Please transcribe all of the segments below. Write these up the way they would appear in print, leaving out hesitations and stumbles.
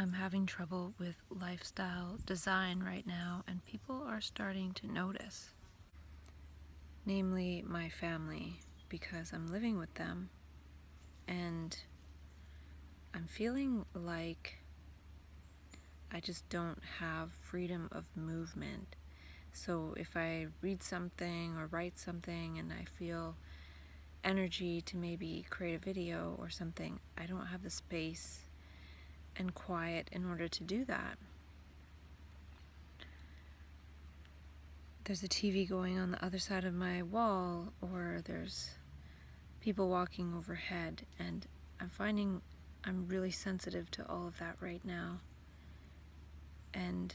I'm having trouble with lifestyle design right now, and people are starting to notice. Namely, my family, because I'm living with them, and I'm feeling like I just don't have freedom of movement. So if I read something or write something and I feel energy to maybe create a video or something, I don't have the space and quiet in order to do that. There's a TV going on the other side of my wall, or there's people walking overhead, and I'm finding I'm really sensitive to all of that right now. And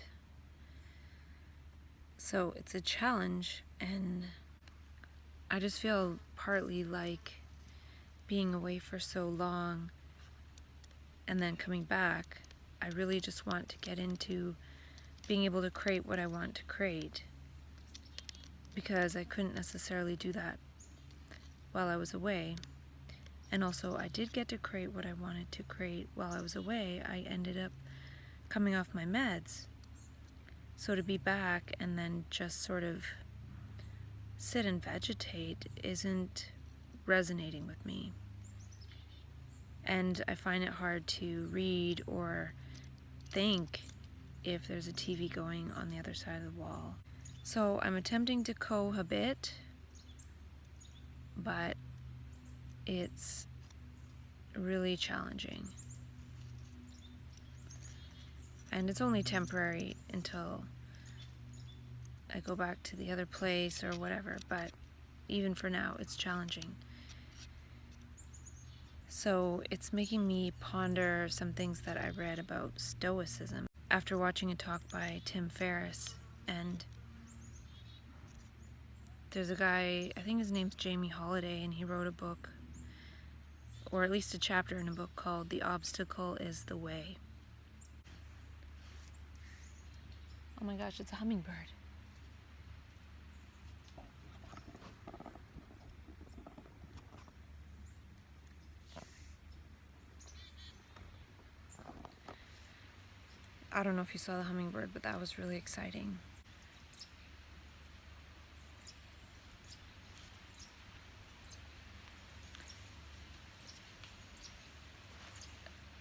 so it's a challenge, and I just feel partly like being away for so long and then coming back, I really just want to get into being able to create what I want to create, because I couldn't necessarily do that while I was away. And also, I did get to create what I wanted to create while I was away. I ended up coming off my meds. So to be back and then just sort of sit and vegetate isn't resonating with me. And I find it hard to read or think if there's a TV going on the other side of the wall. So I'm attempting to cohabit, but it's really challenging. And it's only temporary until I go back to the other place or whatever, but even for now, it's challenging. So it's making me ponder some things that I read about Stoicism after watching a talk by Tim Ferriss. And there's a guy, I think his name's Jamie Holiday, and he wrote a book, or at least a chapter in a book called The Obstacle is the Way. Oh my gosh, it's a hummingbird. I don't know if you saw the hummingbird, but that was really exciting.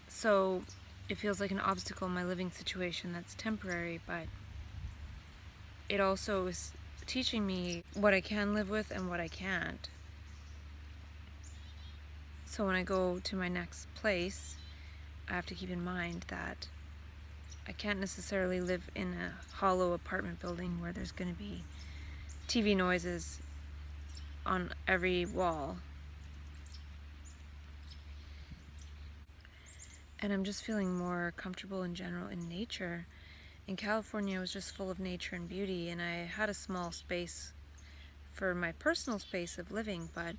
So it feels like an obstacle in my living situation that's temporary, but it also is teaching me what I can live with and what I can't. So when I go to my next place, I have to keep in mind that I can't necessarily live in a hollow apartment building where there's going to be TV noises on every wall. And I'm just feeling more comfortable in general in nature. In California, it was just full of nature and beauty, and I had a small space for my personal space of living, but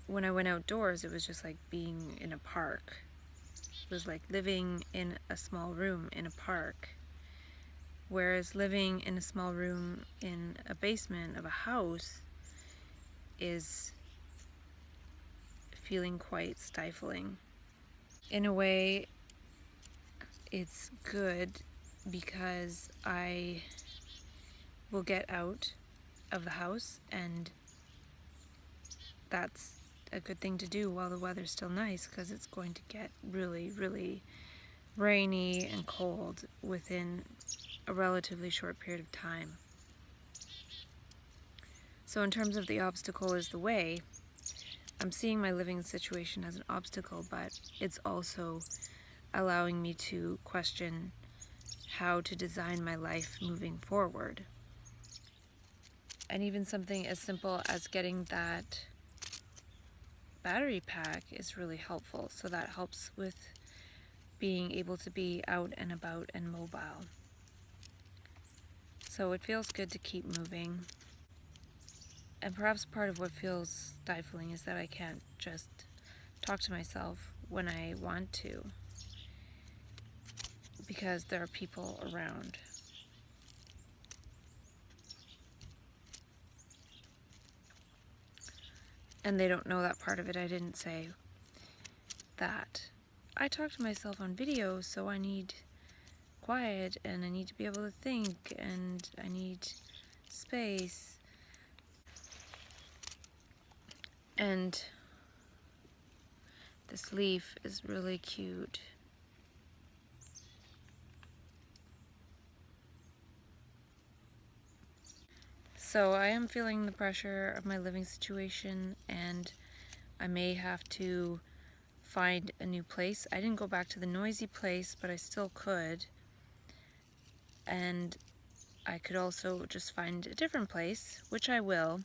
when I went outdoors, it was just like being in a park. It was like living in a small room in a park. Whereas living in a small room in a basement of a house is feeling quite stifling. In a way, it's good because I will get out of the house, and that's a good thing to do while the weather's still nice, because it's going to get really, really rainy and cold within a relatively short period of time. So in terms of the obstacle is the way, I'm seeing my living situation as an obstacle, but it's also allowing me to question how to design my life moving forward. And even something as simple as getting that battery pack is really helpful. So that helps with being able to be out and about and mobile. So it feels good to keep moving. And perhaps part of what feels stifling is that I can't just talk to myself when I want to, because there are people around. And they don't know that part of it. I didn't say that I talk to myself on video, so I need quiet, and I need to be able to think, and I need space. And this leaf is really cute. So I am feeling the pressure of my living situation, and I may have to find a new place. I didn't go back to the noisy place, but I still could. And I could also just find a different place, which I will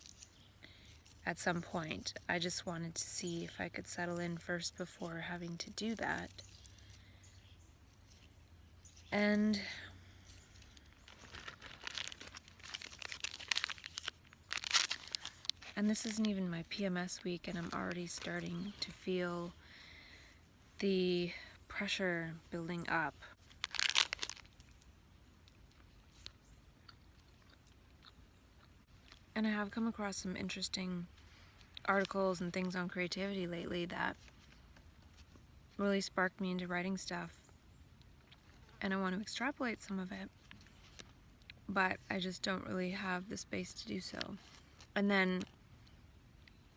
at some point. I just wanted to see if I could settle in first before having to do that. And this isn't even my PMS week, and I'm already starting to feel the pressure building up. And I have come across some interesting articles and things on creativity lately that really sparked me into writing stuff. And I want to extrapolate some of it, but I just don't really have the space to do so. And then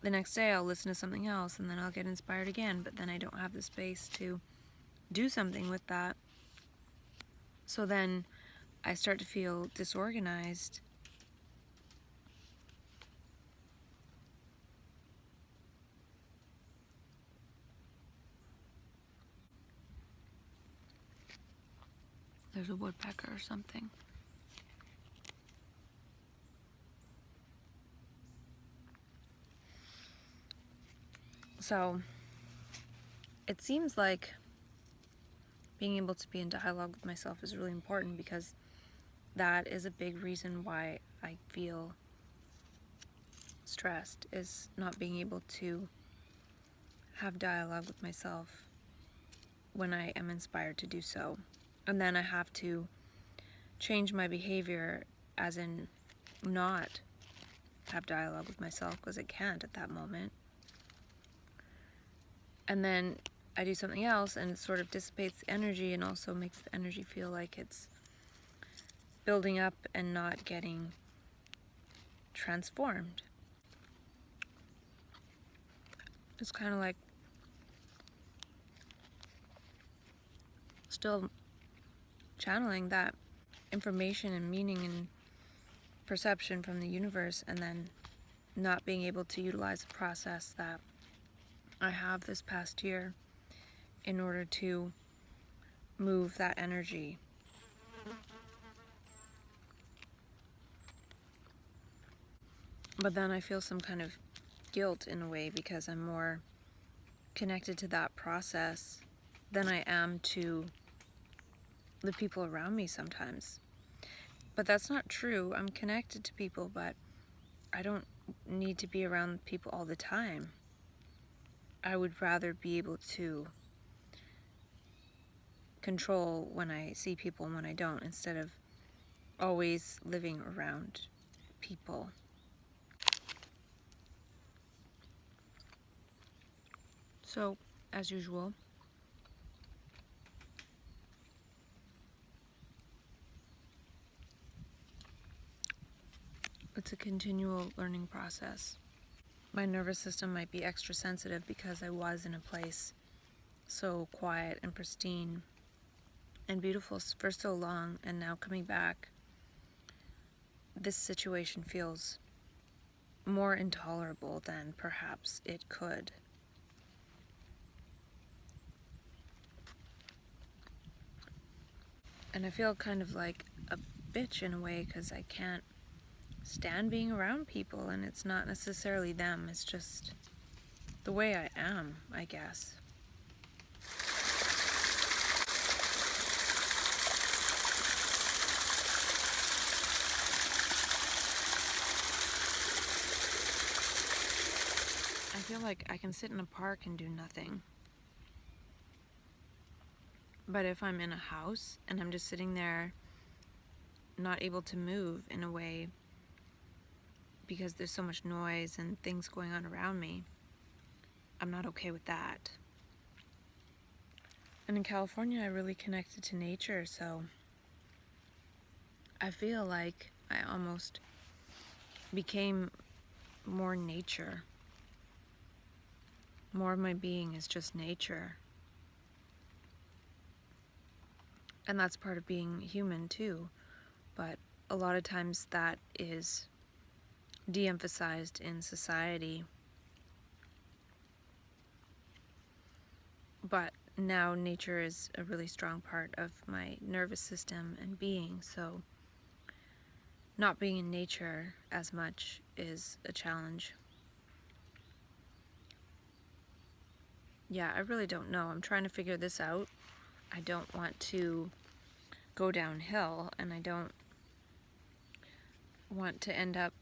the next day I'll listen to something else, and then I'll get inspired again, but then I don't have the space to do something with that. So then I start to feel disorganized. There's a woodpecker or something. So it seems like being able to be in dialogue with myself is really important, because that is a big reason why I feel stressed, is not being able to have dialogue with myself when I am inspired to do so. And then I have to change my behavior, as in not have dialogue with myself, because I can't at that moment. And then I do something else, and it sort of dissipates energy and also makes the energy feel like it's building up and not getting transformed. It's kind of like still channeling that information and meaning and perception from the universe, and then not being able to utilize the process that I have this past year in order to move that energy. But then I feel some kind of guilt in a way, because I'm more connected to that process than I am to the people around me sometimes. But that's not true. I'm connected to people, but I don't need to be around people all the time. I would rather be able to control when I see people and when I don't, instead of always living around people. So, as usual, it's a continual learning process. My nervous system might be extra sensitive because I was in a place so quiet and pristine and beautiful for so long, and now coming back, this situation feels more intolerable than perhaps it could. And I feel kind of like a bitch in a way, because I can't stand being around people, and it's not necessarily them, it's just the way I am, I guess. I feel like I can sit in a park and do nothing. But if I'm in a house and I'm just sitting there, not able to move in a way because there's so much noise and things going on around me, I'm not okay with that. And in California, I really connected to nature, so I feel like I almost became more nature. More of my being is just nature. And that's part of being human too. But a lot of times that is de-emphasized in society. But now nature is a really strong part of my nervous system and being, so not being in nature as much is a challenge. Yeah, I really don't know. I'm trying to figure this out. I don't want to go downhill, and I don't want to end up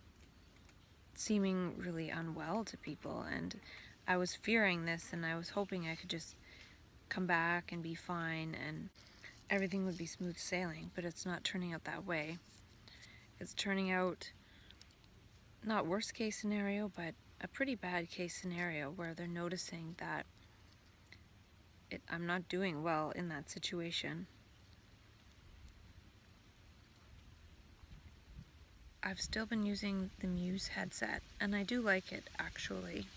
seeming really unwell to people. And I was fearing this, and I was hoping I could just come back and be fine and everything would be smooth sailing, but it's not turning out that way. It's turning out not worst case scenario, but a pretty bad case scenario where they're noticing that I'm not doing well in that situation. I've still been using the Muse headset, and I do like it actually.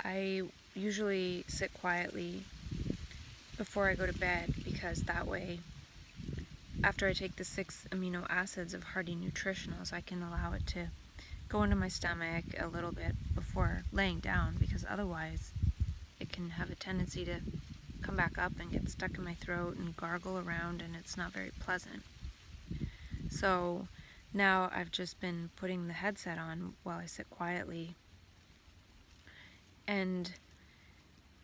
I usually sit quietly before I go to bed because that way, after I take the 6 amino acids of hearty nutritionals, I can allow it to go into my stomach a little bit before laying down, because otherwise it can have a tendency to come back up and get stuck in my throat and gargle around, and it's not very pleasant. So now I've just been putting the headset on while I sit quietly, and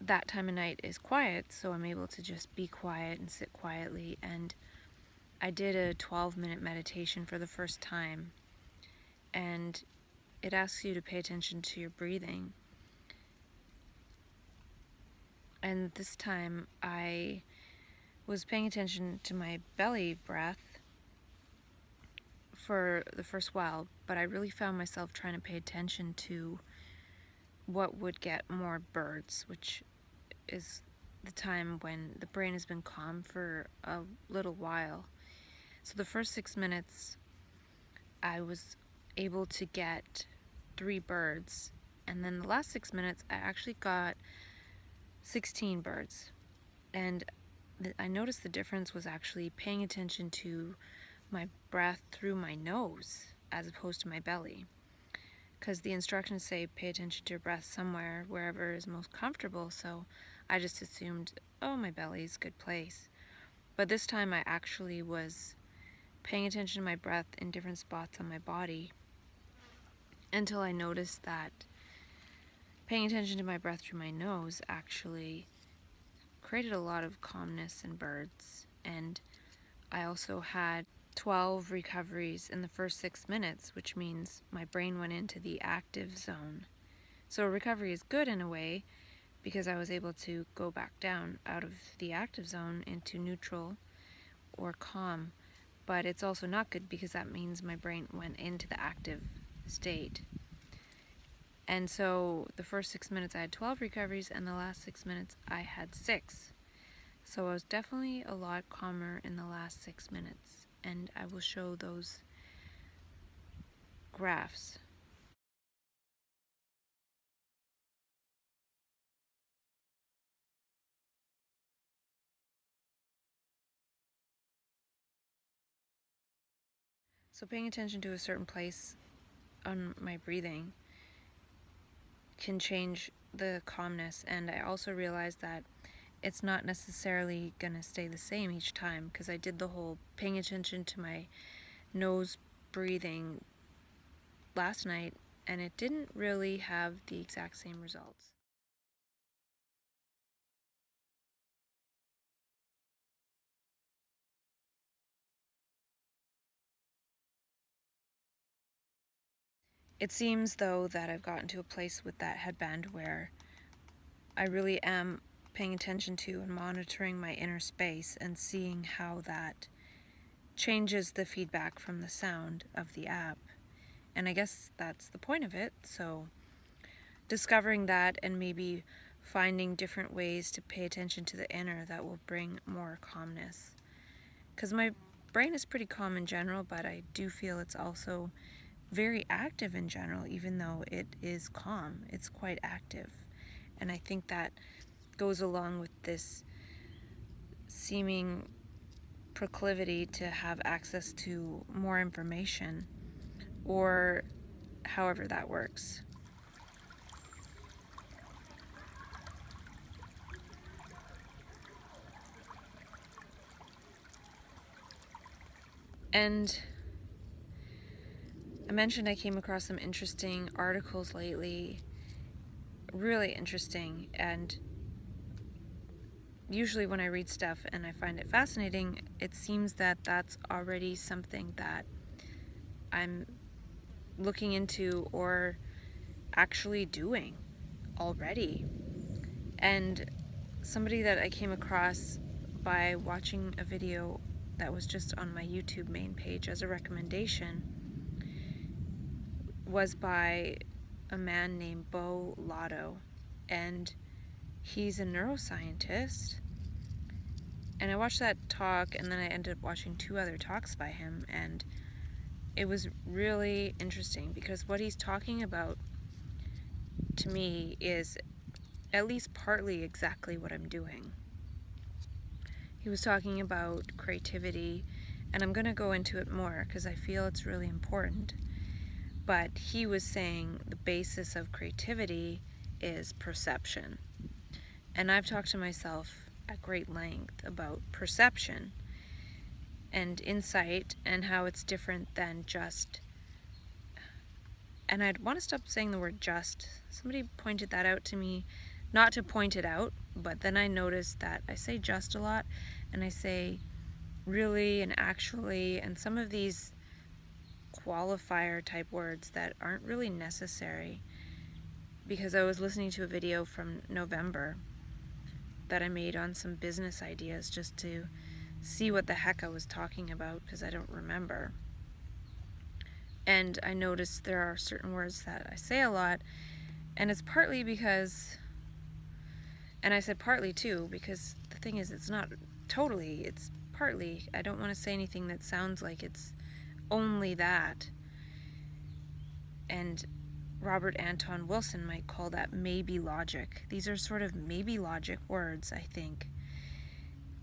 that time of night is quiet, so I'm able to just be quiet and sit quietly. And I did a 12-minute meditation for the first time, and it asks you to pay attention to your breathing. And this time I was paying attention to my belly breath for the first while, but I really found myself trying to pay attention to what would get more birds, which is the time when the brain has been calm for a little while. So the first 6 minutes I was able to get 3 birds, and then the last 6 minutes I actually got 16 birds. And I noticed the difference was actually paying attention to my breath through my nose as opposed to my belly, because the instructions say pay attention to your breath somewhere, wherever is most comfortable. So I just assumed, oh, my belly's a good place. But this time I actually was paying attention to my breath in different spots on my body until I noticed that paying attention to my breath through my nose actually created a lot of calmness in birds. And I also had 12 recoveries in the first 6 minutes, which means my brain went into the active zone. So recovery is good in a way because I was able to go back down out of the active zone into neutral or calm. But it's also not good because that means my brain went into the active state. And so the first 6 minutes I had 12 recoveries, and the last 6 minutes I had 6. So I was definitely a lot calmer in the last 6 minutes, and I will show those graphs. So paying attention to a certain place on my breathing can change the calmness, and I also realized that it's not necessarily going to stay the same each time, because I did the whole paying attention to my nose breathing last night, and it didn't really have the exact same results. It seems, though, that I've gotten to a place with that headband where I really am paying attention to and monitoring my inner space and seeing how that changes the feedback from the sound of the app. And I guess that's the point of it. So discovering that and maybe finding different ways to pay attention to the inner that will bring more calmness. Because my brain is pretty calm in general, but I do feel it's also very active in general, even though it is calm. It's quite active. And I think that goes along with this seeming proclivity to have access to more information, or however that works. And I mentioned I came across some interesting articles lately, really interesting, and usually when I read stuff and I find it fascinating, it seems that that's already something that I'm looking into or actually doing already. And somebody that I came across by watching a video that was just on my YouTube main page as a recommendation was by a man named Bo Lotto, and he's a neuroscientist. And I watched that talk, and then I ended up watching 2 other talks by him, and it was really interesting because what he's talking about to me is at least partly exactly what I'm doing. He was talking about creativity, and I'm going to go into it more because I feel it's really important. But he was saying the basis of creativity is perception. And I've talked to myself at great length about perception and insight and how it's different than just. And I'd want to stop saying the word just. Somebody pointed that out to me, not to point it out, but then I noticed that I say just a lot, and I say really and actually, and some of these qualifier type words that aren't really necessary, because I was listening to a video from November that I made on some business ideas just to see what the heck I was talking about, because I don't remember. And I noticed there are certain words that I say a lot, and it's partly because, and I said partly too, because the thing is, it's not totally, it's partly. I don't want to say anything that sounds like it's only that. And Robert Anton Wilson might call that maybe logic. These are sort of maybe logic words, I think.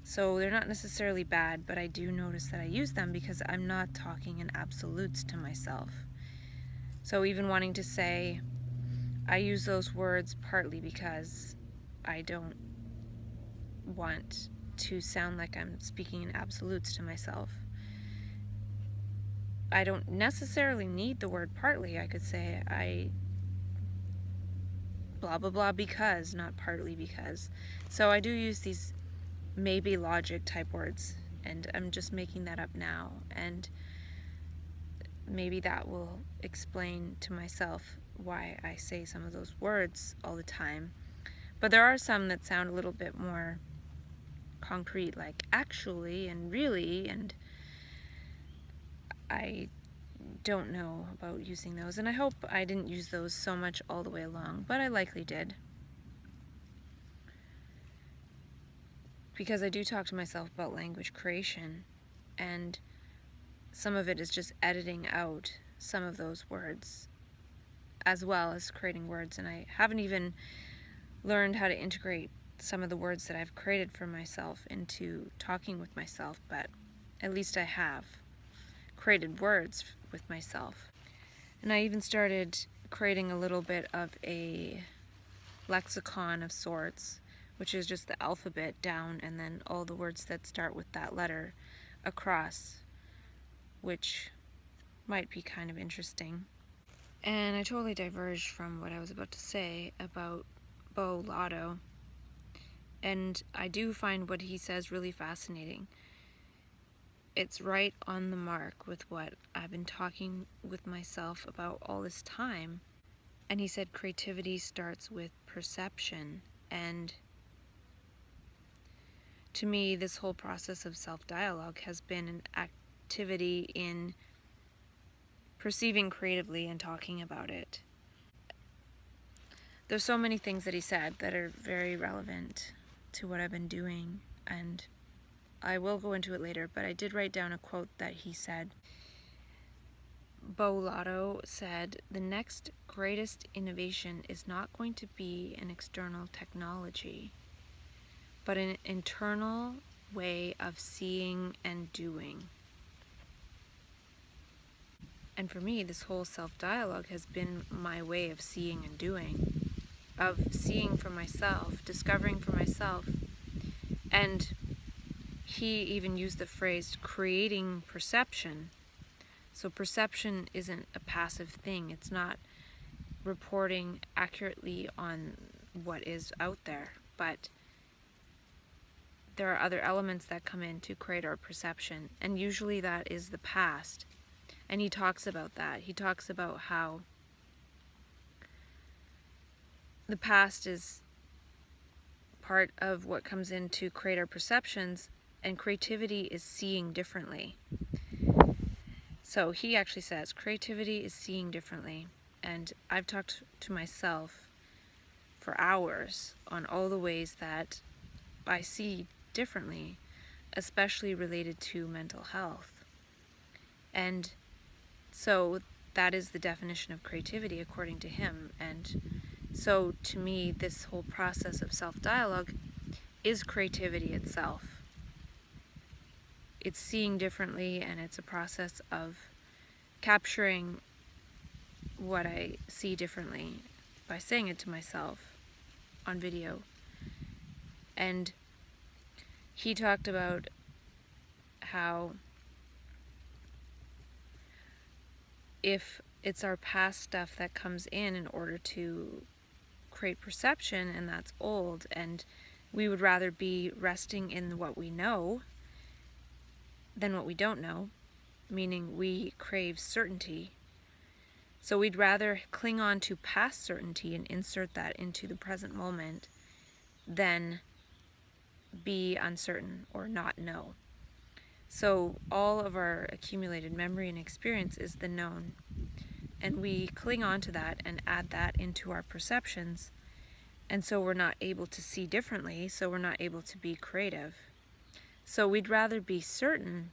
So they're not necessarily bad, but I do notice that I use them because I'm not talking in absolutes to myself. So even wanting to say, I use those words partly because I don't want to sound like I'm speaking in absolutes to myself. I don't necessarily need the word partly. I could say I blah blah blah because, not partly because. So I do use these maybe logic type words, and I'm just making that up now, and maybe that will explain to myself why I say some of those words all the time. But there are some that sound a little bit more concrete, like actually and really, and I don't know about using those, and I hope I didn't use those so much all the way along, but I likely did. Because I do talk to myself about language creation, and some of it is just editing out some of those words as well as creating words, and I haven't even learned how to integrate some of the words that I've created for myself into talking with myself, but at least I have created words with myself. And I even started creating a little bit of a lexicon of sorts, which is just the alphabet down and then all the words that start with that letter across, which might be kind of interesting. And I totally diverged from what I was about to say about Bo Lotto, and I do find what he says really fascinating. It's right on the mark with what I've been talking with myself about all this time. And he said creativity starts with perception, and to me, this whole process of self-dialogue has been an activity in perceiving creatively and talking about it. there's so many things that he said that are very relevant to what I've been doing, and I will go into it later, but I did write down a quote that he said. Bo Lotto said, "The next greatest innovation is not going to be an external technology, but an internal way of seeing and doing." And for me, this whole self-dialogue has been my way of seeing and doing, of seeing for myself, discovering for myself. And he even used the phrase creating perception. So perception isn't a passive thing. It's not reporting accurately on what is out there, but there are other elements that come in to create our perception, and usually that is the past. And he talks about that. He talks about how the past is part of what comes in to create our perceptions, and creativity is seeing differently. So he actually says creativity is seeing differently. And I've talked to myself for hours on all the ways that I see differently, especially related to mental health. And so that is the definition of creativity according to him. And so to me, this whole process of self-dialogue is creativity itself. It's seeing differently, and it's a process of capturing what I see differently by saying it to myself on video. And he talked about how if it's our past stuff that comes in order to create perception, and that's old, and we would rather be resting in what we know than what we don't know, meaning we crave certainty. So we'd rather cling on to past certainty and insert that into the present moment than be uncertain or not know. So all of our accumulated memory and experience is the known, and we cling on to that and add that into our perceptions, and so we're not able to see differently, so we're not able to be creative. So we'd rather be certain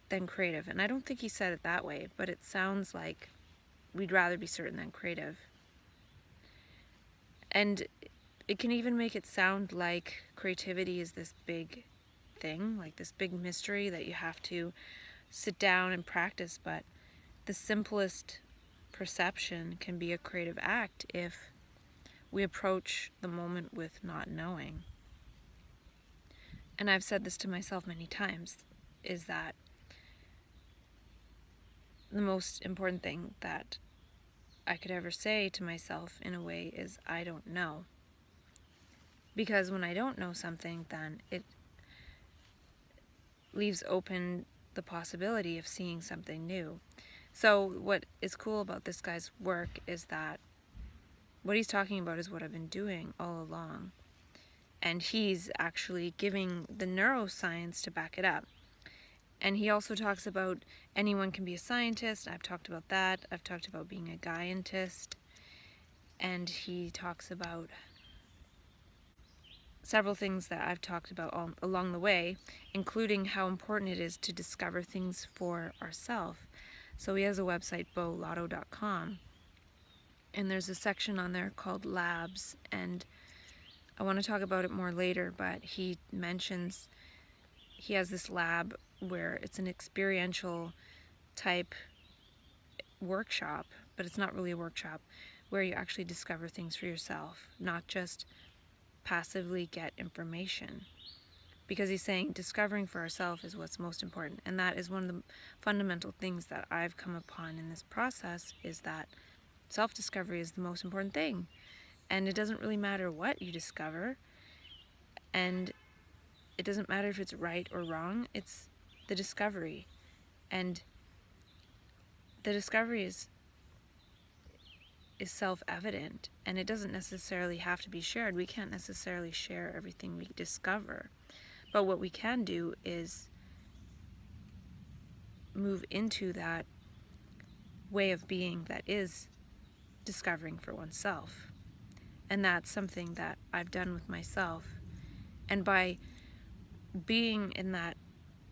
than creative. And I don't think he said it that way, but it sounds like we'd rather be certain than creative. And it can even make it sound like creativity is this big thing, like this big mystery that you have to sit down and practice, but the simplest perception can be a creative act if we approach the moment with not knowing. And I've said this to myself many times, is that the most important thing that I could ever say to myself in a way is I don't know. Because when I don't know something, then it leaves open the possibility of seeing something new. So what is cool about this guy's work is that what he's talking about is what I've been doing all along. And he's actually giving the neuroscience to back it up. And he also talks about anyone can be a scientist. I've talked about that. I've talked about being a guyentist. And he talks about several things that I've talked about along the way, including how important it is to discover things for ourselves. So he has a website, bolotto.com, and there's a section on there called Labs, and I want to talk about it more later, but he mentions he has this lab where it's an experiential type workshop, but it's not really a workshop, where you actually discover things for yourself, not just passively get information. Because he's saying discovering for ourselves is what's most important, and that is one of the fundamental things that I've come upon in this process, is that self-discovery is the most important thing. And it doesn't really matter what you discover, and it doesn't matter if it's right or wrong, it's the discovery. And the discovery is self-evident, and it doesn't necessarily have to be shared. We can't necessarily share everything we discover, but what we can do is move into that way of being that is discovering for oneself. And that's something that I've done with myself. And by being in that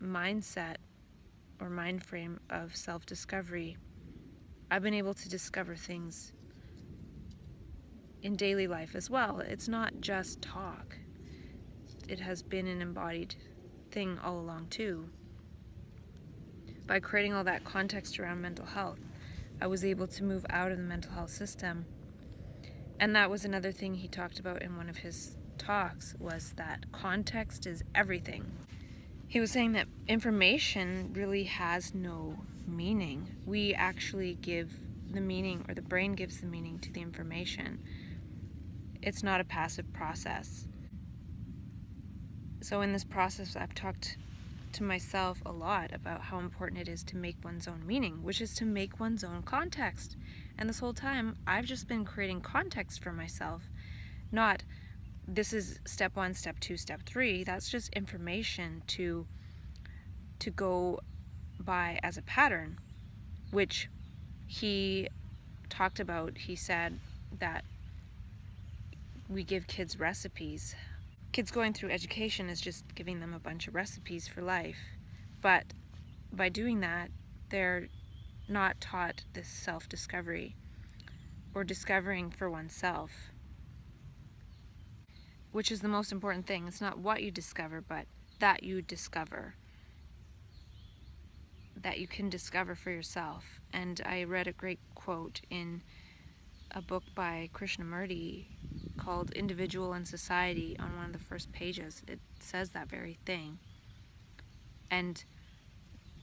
mindset or mind frame of self-discovery, I've been able to discover things in daily life as well. It's not just talk. It has been an embodied thing all along too. By creating all that context around mental health, I was able to move out of the mental health system. And that was another thing he talked about in one of his talks, was that context is everything. He was saying that information really has no meaning. We actually give the meaning, or the brain gives the meaning to the information. It's not a passive process. So in this process, I've talked to myself a lot about how important it is to make one's own meaning, which is to make one's own context. And this whole time, I've just been creating context for myself, not this is step 1, step 2, step 3. That's just information to go by as a pattern, which he talked about. He said that we give kids recipes. Kids going through education is just giving them a bunch of recipes for life. But by doing that, they're not taught this self-discovery or discovering for oneself, which is the most important thing. It's not what you discover, but that you discover, that you can discover for yourself. And I read a great quote in a book by Krishnamurti called Individual and Society. On one of the first pages, it says that very thing. And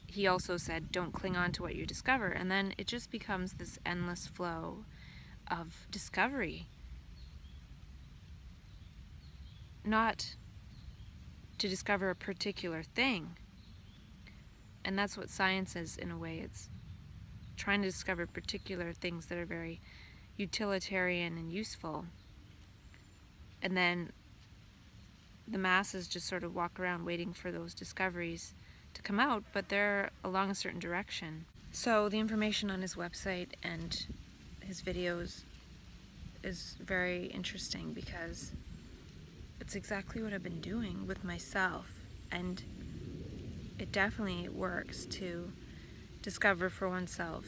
he also said, don't cling on to what you discover. And then it just becomes this endless flow of discovery. Not to discover a particular thing. And that's what science is, in a way. It's trying to discover particular things that are very utilitarian and useful. And then the masses just sort of walk around waiting for those discoveries to come out, but they're along a certain direction. So the information on his website and his videos is very interesting, because it's exactly what I've been doing with myself, and it definitely works to discover for oneself.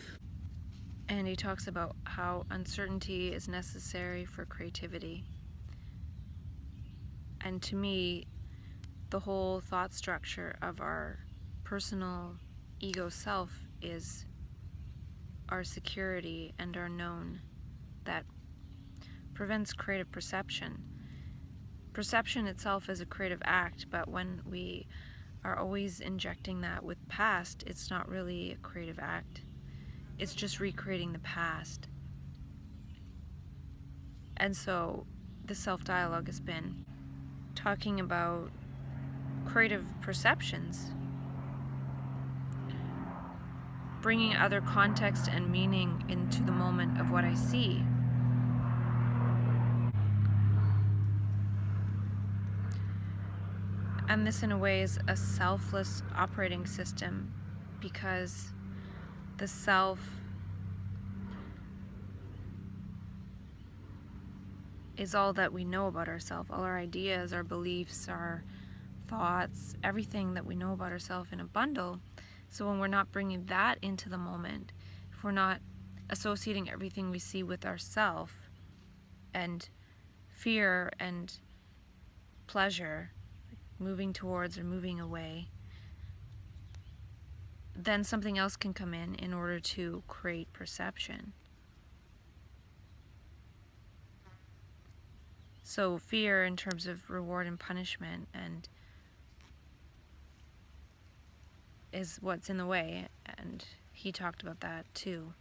And he talks about how uncertainty is necessary for creativity. And to me, the whole thought structure of our personal ego self is our security and our known that prevents creative perception. Perception itself is a creative act, but when we are always injecting that with past, it's not really a creative act. It's just recreating the past. And so the self-dialogue has been talking about creative perceptions, bringing other context and meaning into the moment of what I see. And this, in a way, is a selfless operating system, because the self is all that we know about ourselves, all our ideas, our beliefs, our thoughts, everything that we know about ourselves in a bundle. So when we're not bringing that into the moment, if we're not associating everything we see with ourself and fear and pleasure, moving towards or moving away, then something else can come in order to create perception. So fear in terms of reward and punishment and is what's in the way, and he talked about that too.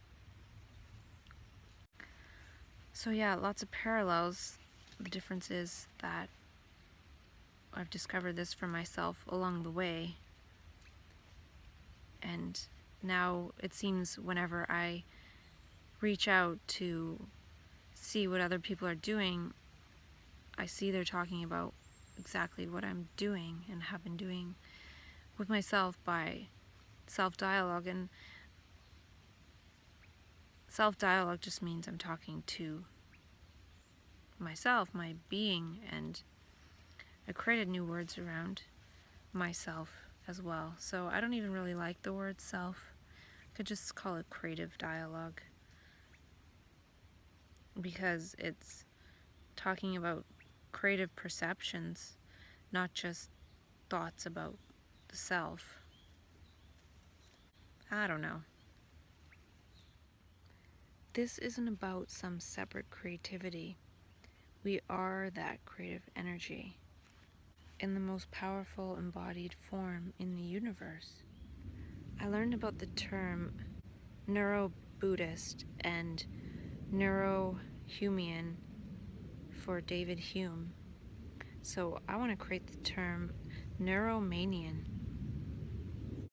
So yeah, lots of parallels. The difference is that I've discovered this for myself along the way, and now it seems whenever I reach out to see what other people are doing, I see they're talking about exactly what I'm doing and have been doing with myself by self-dialogue. And self-dialogue just means I'm talking to myself, my being, and I created new words around myself as well. So I don't even really like the word self. I could just call it creative dialogue, because it's talking about creative perceptions, not just thoughts about the self. I don't know. This isn't about some separate creativity. We are that creative energy in the most powerful embodied form in the universe. I learned about the term neuro-Buddhist and neuro-Humean for David Hume. So I want to create the term neuromanian